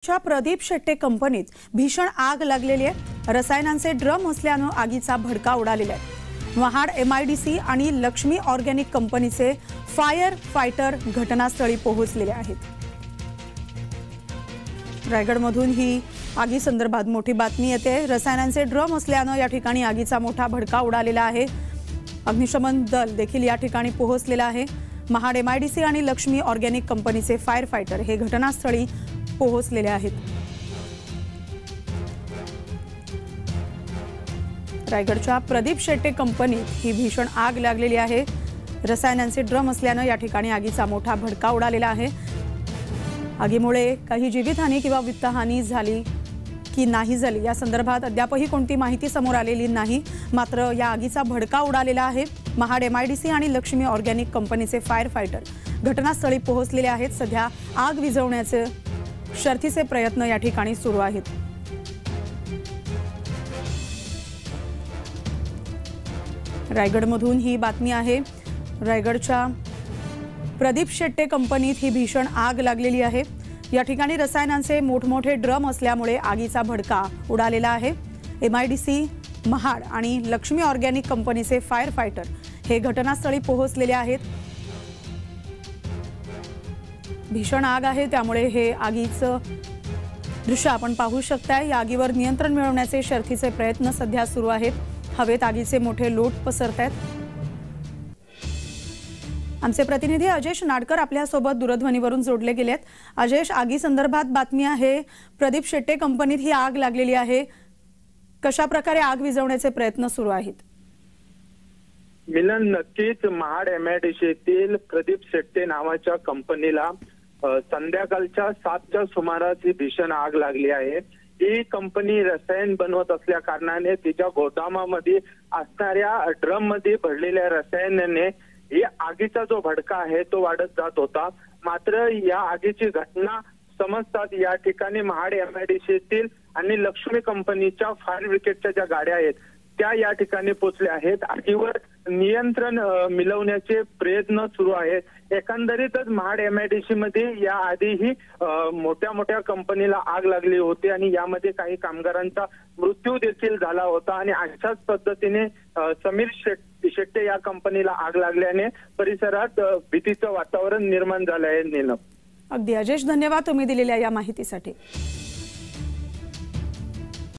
च्या प्रदीप शेट्टे कंपनीत भीषण आग लागलेली आहे। रसायनांचे ड्रम असल्याने आगीचा भडका उडालेला आहे। महाड एमआयडीसी आणि लक्ष्मी ऑर्गॅनिक कंपनीचे फायर फायटर घटनास्थळी पोहोचलेले आहेत। रायगडमधून ही आगी संदर्भात मोठी बातमी येते। रसायनांचे ड्रम असल्याने या ठिकाणी आगीचा मोठा भडका उडालेला आहे। अग्निशमन दल देखील या ठिकाणी पोहोचलेला आहे। महाड एमआयडीसी आणि लक्ष्मी ऑर्गॅनिक कंपनीचे फायर फायटर हे घटनास्थळी पोहोचलेले आहेत। रायगडच्या प्रदीप शेट्टे कंपनीत ही भीषण आग लागलेली आहे। रसायनांचे ड्रम असल्याने या ठिकाणी आगीचा मोठा भडका उडालेला आहे। आगीमुळे काही जीवितहानी किंवा वित्तहानी झाली की नाही झाली या संदर्भात अद्यापही कोणती माहिती समोर आलेली नाही। मात्र या आगीचा भडका उडालेला आहे। महाड एमआयडीसी आणि लक्ष्मी ऑर्गॅनिक कंपनीचे फायर फायटर घटनास्थळी पोहोचलेले आहेत। सध्या आग विझवण्याचे शर्थीचे प्रयत्न या ठिकाणी सुरू आहेत। रायगडमधून ही बातमी आहे। रायगडच्या प्रदीप शेट्टे कंपनीत ही भीषण आग लागलेली आहे। या ठिकाणी रसायनांचे मोठमोठे ड्रम असल्यामुळे आगीचा भडका उडालेला आहे। एमआयडीसी, महाड आणि लक्ष्मी ऑर्गॅनिक कंपनीचे फायर फायटर हे घटनास्थळी पोहोचलेले आहेत। भीषण आग आहे, त्यामुळे हे आगीचं दृश्य आपण पाहू शकताय। या आगीवर नियंत्रण मिळवण्याचे शर्थीचे प्रयत्न सध्या सुरू आहेत। हवेत आगीचे मोठे लोट पसरतायत। आमचे प्रतिनिधी अजेश नाडकर आपल्या सोबत दूरध्वनीवरून जोडले गेलेत। अजेश, आगी संदर्भात बातमी आहे। प्रदीप शेट्टे कंपनीत ही आग लागलेली आहे। कशा प्रकारे आग विझवण्याचे प्रयत्न सुरू आहेत? मिलन, नक्कीच महाड एमआयडीसीतील प्रदीप शेट्टे नावाच्या कंपनीला संध्याकाळच्या 7च्या सुमारास ही भीषण आग लागली आहे। ही कंपनी रसायन बनवत असल्या कारणाने तिच्या गोदामामध्ये असणाऱ्या ड्रम मध्ये भरलेल्या रसायनाने ही आगीचा जो भडका आहे तो वाढत जात होता। मात्र या आगीची घटना समजतात या ठिकाणी महाड एमआयडीसीतील आणि लक्ष्मी कंपनीच्या फायर ब्रिगेडच्या ज्या गाड्या आहेत त्या या ठिकाणी पोहोचल्या आहेत। आगीवर नियंत्रण मिळवण्याचे प्रयत्न सुरू आहेत। एकंदरीतच महाड एमआयडीसी मध्ये या आधीही मोठ्या मोठ्या कंपनीला आग लागली होती आणि यामध्ये काही कामगारांचा मृत्यू देखील झाला होता। आणि अशाच पद्धतीने समीर शेट्टे या कंपनीला आग लागल्याने परिसरात भीतीचं वातावरण निर्माण झालं आहे। नीलम, अगदी अजेश, धन्यवाद तुम्ही दिलेल्या या माहितीसाठी।